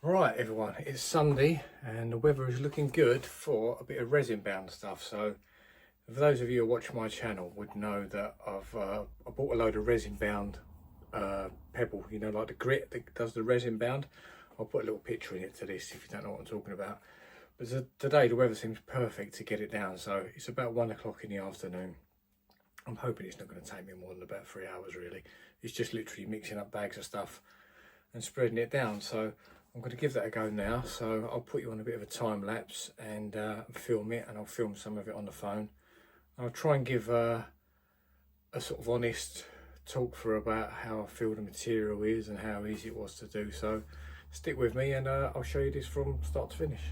Right everyone, it's Sunday and the weather is looking good for a bit of resin bound stuff. So for those of you who watch my channel would know that I bought a load of resin bound pebble, you know, like the grit that does the resin bound. I'll put a little picture in it to this if you don't know what I'm talking about. But today the weather seems perfect to get it down, so it's about 1 o'clock in the afternoon. I'm hoping it's not going to take me more than about 3 hours really. It's just literally mixing up bags of stuff and spreading it down. So I'm going to give that a go now. So I'll put you on a bit of a time lapse and film it, and I'll film some of it on the phone. I'll try and give a sort of honest talk for about how I feel the material is and how easy it was to do. So stick with me and I'll show you this from start to finish.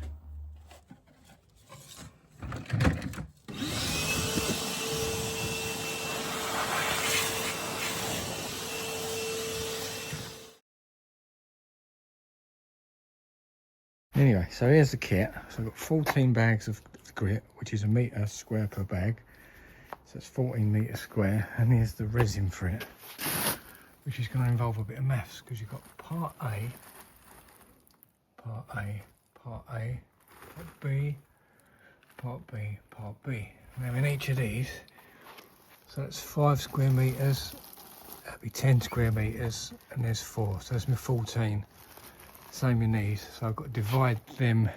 Anyway, so here's the kit. So I've got 14 bags of grit, which is a metre square per bag. So it's 14 metres square, and here's the resin for it, which is going to involve a bit of maths, because you've got part A, part A, part A, part B, part B, part B. Now in each of these, so that's 5 square metres, that'd be 10 square metres, and there's 4, so that's my 14. Same in these, so I've got to divide them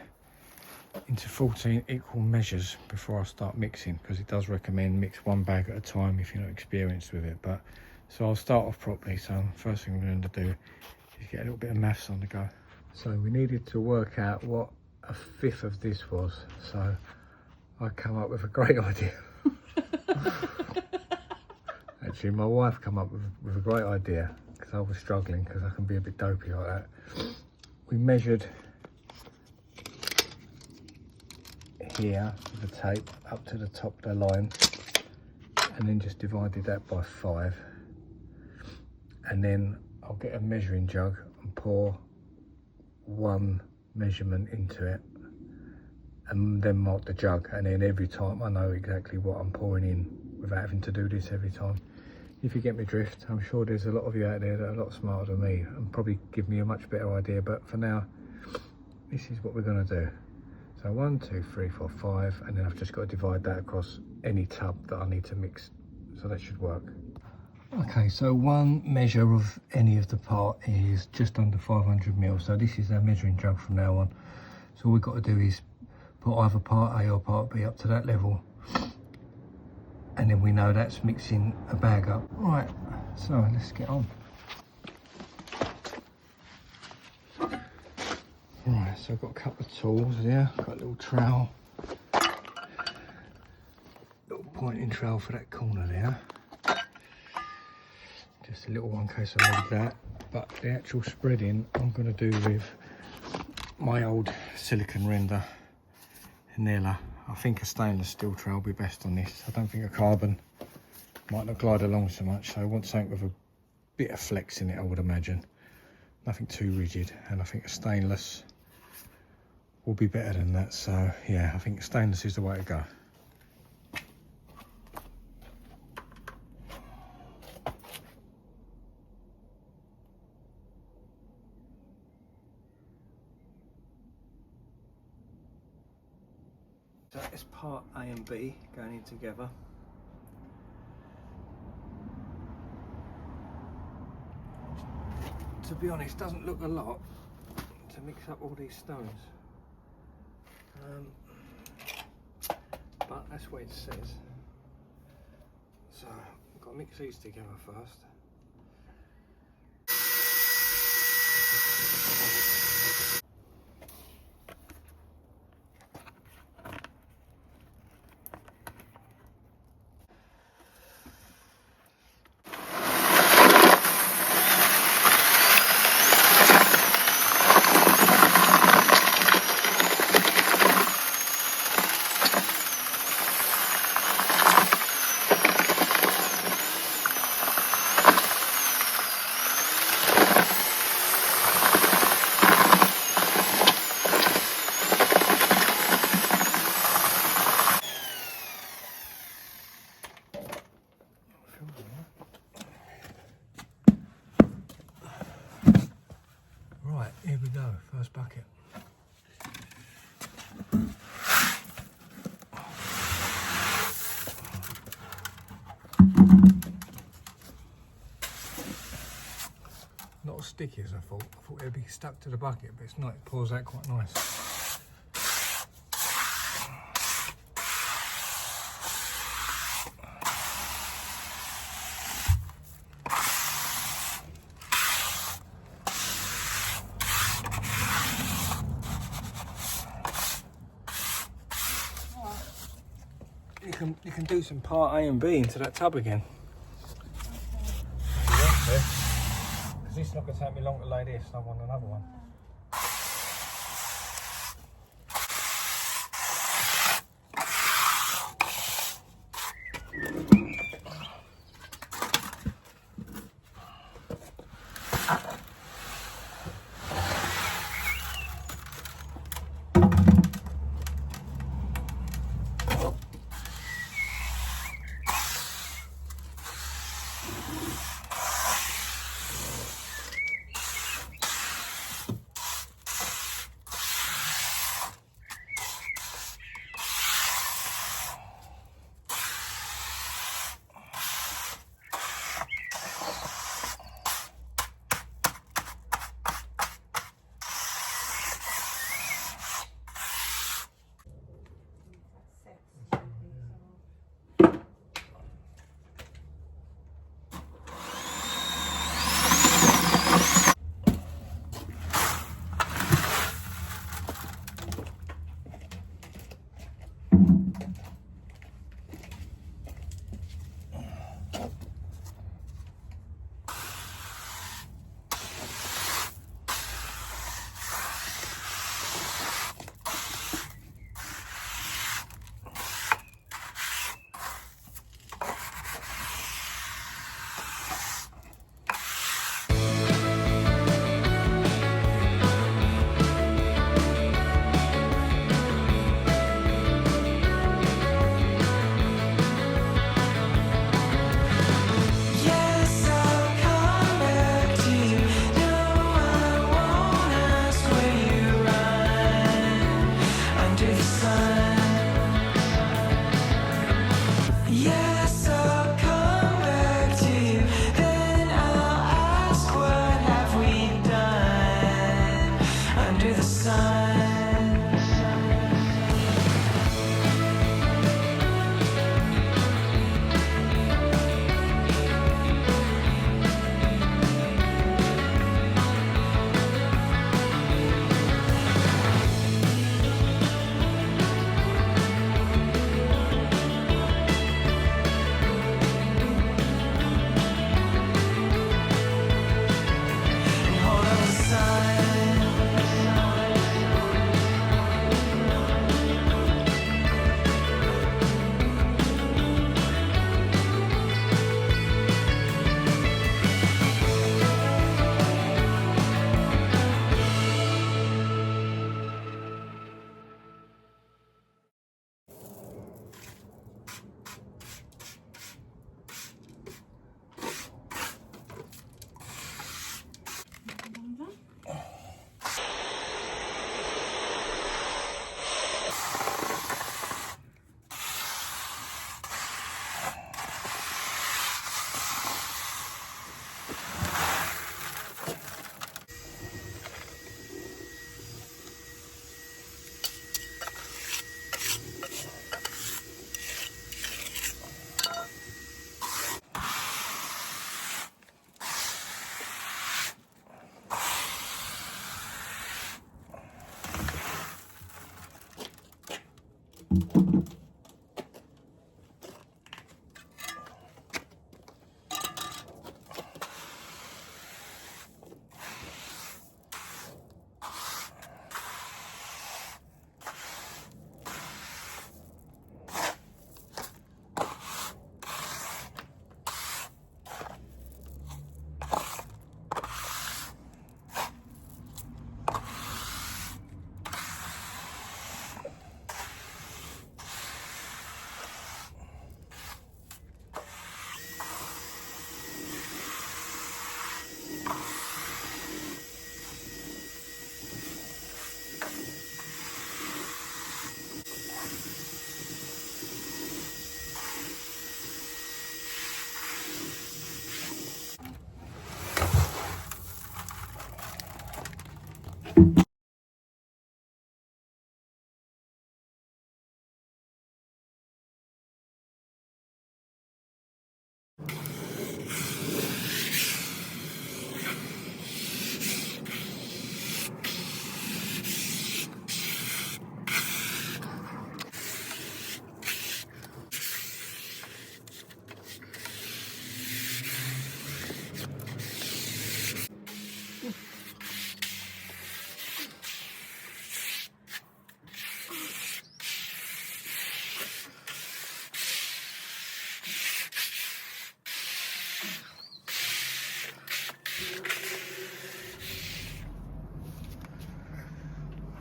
into 14 equal measures before I start mixing, because it does recommend mix one bag at a time if you're not experienced with it. But so I'll start off properly. So first thing we're going to do is get a little bit of maths on the go. So we needed to work out what a fifth of this was, so I come up with a great idea. Actually, my wife come up with a great idea, because I was struggling, because I can be a bit dopey like that. We measured here with the tape up to the top of the line, and then just divided that by 5, and then I'll get a measuring jug and pour one measurement into it, and then mark the jug, and then every time I know exactly what I'm pouring in without having to do this every time. If you get me drift, I'm sure there's a lot of you out there that are a lot smarter than me and probably give me a much better idea, but for now this is what we're going to do. So 1, 2, 3, 4, 5, and then I've just got to divide that across any tub that I need to mix, so that should work. Okay, so one measure of any of the part is just under 500 ml, so this is our measuring jug from now on. So all we've got to do is put either part A or part B up to that level, and then we know that's mixing a bag up. Right, so let's get on. Right, so I've got a couple of tools here. Got a little trowel, little pointing trowel for that corner there. Just a little one in case I need that. But the actual spreading I'm going to do with my old silicone render Nella. I think a stainless steel trowel will be best on this. I don't think a carbon might not glide along so much, so I want something with a bit of flex in it, I would imagine. Nothing too rigid, and I think a stainless will be better than that. So yeah, I think stainless is the way to go. So it's part A and B going in together. To be honest, doesn't look a lot to mix up all these stones, but that's what it says. So I've got to mix these together first. first bucket. Not as sticky as I thought. I thought it'd be stuck to the bucket, but it's not. It pours out quite nice. You can do some part A and B into that tub again. Because this is not going to take me long to lay this. I want another one.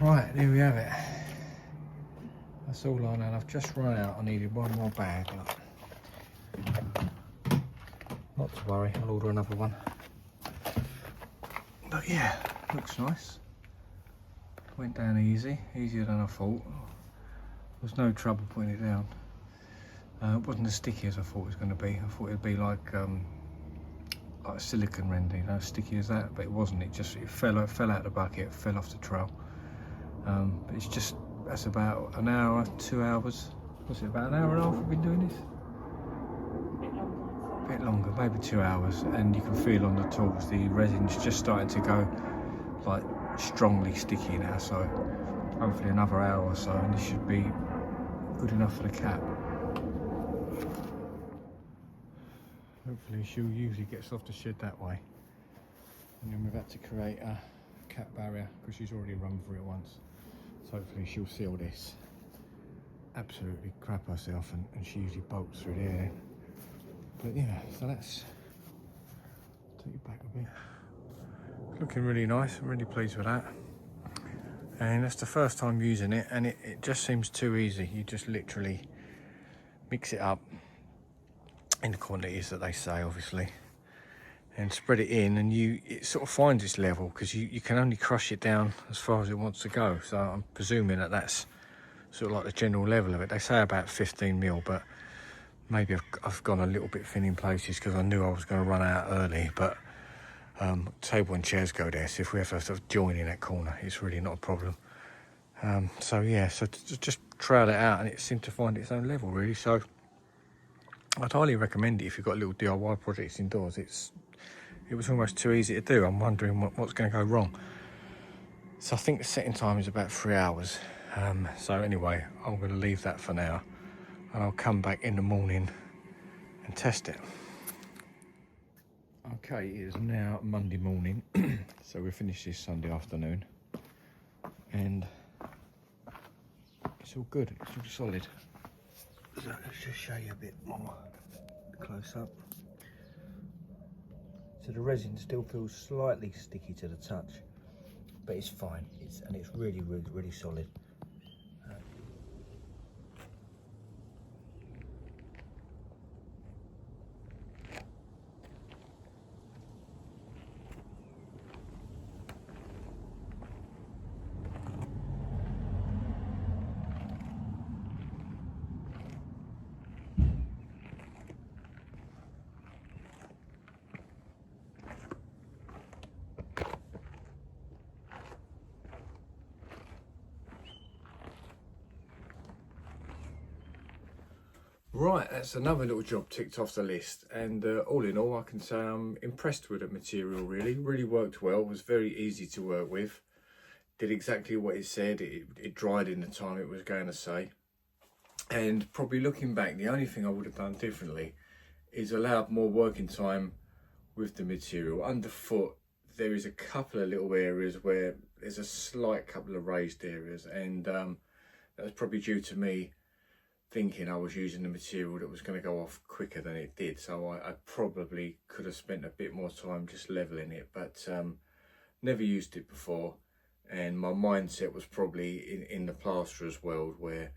Right, there we have it. That's all I know. I've just run out. I needed one more bag. Not to worry, I'll order another one. But yeah, looks nice. Went down easy, easier than I thought. There was no trouble putting it down. It wasn't as sticky as I thought it was going to be. I thought it'd be like a silicone render, you know, sticky as that, but it wasn't. It fell out of the bucket, fell off the trail. But it's just, that's about an hour, 2 hours. Was it about an hour and a half we've been doing this? A bit longer, maybe 2 hours, and you can feel on the tools the resin's just starting to go like strongly sticky now, so hopefully another hour or so and this should be good enough for the cap. Hopefully she'll usually gets off the shed that way, and then we've had to create a cap barrier because she's already run through it once, so hopefully she'll seal this. Absolutely crap herself, and she usually bolts through there. But yeah, so that's, take it back a bit. It's looking really nice. I'm really pleased with that. And that's the first time using it, and it just seems too easy. You just literally mix it up in the quantities that they say, obviously, and spread it in, and it sort of finds its level, because you can only crush it down as far as it wants to go. So I'm presuming that that's sort of like the general level of it. They say about 15 mil, but maybe I've gone a little bit thin in places because I knew I was going to run out early. But table and chairs go there, so if we ever sort of join in that corner, it's really not a problem. So yeah, so to just trowel it out, and it seemed to find its own level, really. So I'd highly recommend it if you've got little DIY projects indoors. It was almost too easy to do. I'm wondering what's going to go wrong. So I think the setting time is about 3 hours. So anyway, I'm going to leave that for now, and I'll come back in the morning and test it. Okay, it is now Monday morning, so we finished this Sunday afternoon, and it's all good, it's all solid. So let's just show you a bit more close up. So the resin still feels slightly sticky to the touch, but it's fine. It's really, really, really solid. Right, that's another little job ticked off the list, and all in all I can say I'm impressed with the material. Really worked well. It was very easy to work with, did exactly what it said. It dried in the time it was going to say, and probably looking back, the only thing I would have done differently is allowed more working time with the material. Underfoot there is a couple of little areas where there's a slight couple of raised areas, and that was probably due to me thinking I was using the material that was going to go off quicker than it did. So I probably could have spent a bit more time just leveling it, but never used it before, and my mindset was probably in the plasterer's world, where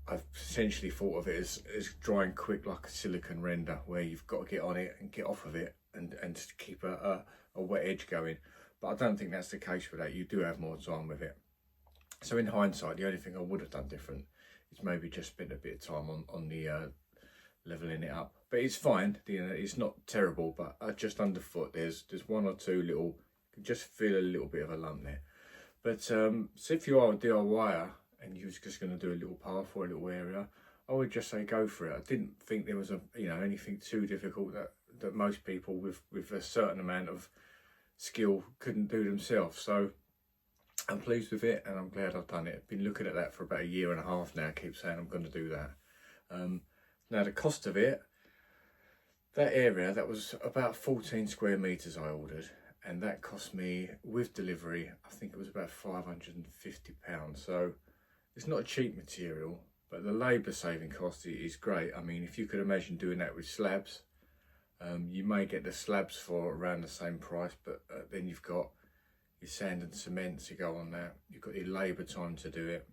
I've essentially thought of it as drying quick like a silicone render, where you've got to get on it and get off of it and just keep a wet edge going. But I don't think that's the case with that. You do have more time with it. So in hindsight, the only thing I would have done different is maybe just spend a bit of time on the leveling it up. But it's fine, you know, it's not terrible, but just underfoot there's one or two little, you can just feel a little bit of a lump there. But so if you are a DIYer and you're just going to do a little path or a little area, I would just say go for it. I didn't think there was anything too difficult that most people with a certain amount of skill couldn't do themselves. So I'm pleased with it, and I'm glad I've done it. I've been looking at that for about 1.5 years now. I keep saying I'm going to do that. Now the cost of it, that area, that was about 14 square meters I ordered, and that cost me with delivery, I think it was about £550. So it's not a cheap material, but the labour saving cost is great. I mean, if you could imagine doing that with slabs, you may get the slabs for around the same price, but then you've got your sand and cement to go on that. You've got your labour time to do it.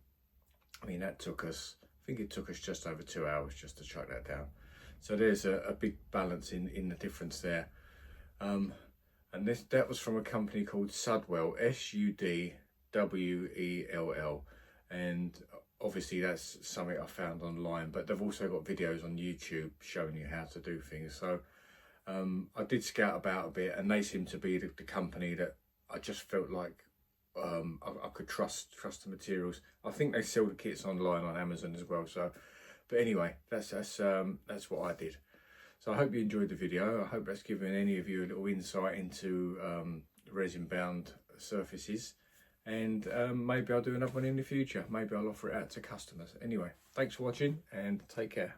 I mean, that took us, I think it took us just over 2 hours just to chuck that down. So there's a big balance in the difference there. And that was from a company called Sudwell, Sudwell, and obviously that's something I found online, but they've also got videos on YouTube showing you how to do things. So I did scout about a bit, and they seem to be the company that I just felt like I could trust the materials. I think they sell the kits online on Amazon as well. So, but anyway, that's what I did. So I hope you enjoyed the video. I hope that's given any of you a little insight into resin bound surfaces, and maybe I'll do another one in the future. Maybe I'll offer it out to customers. Anyway, thanks for watching and take care.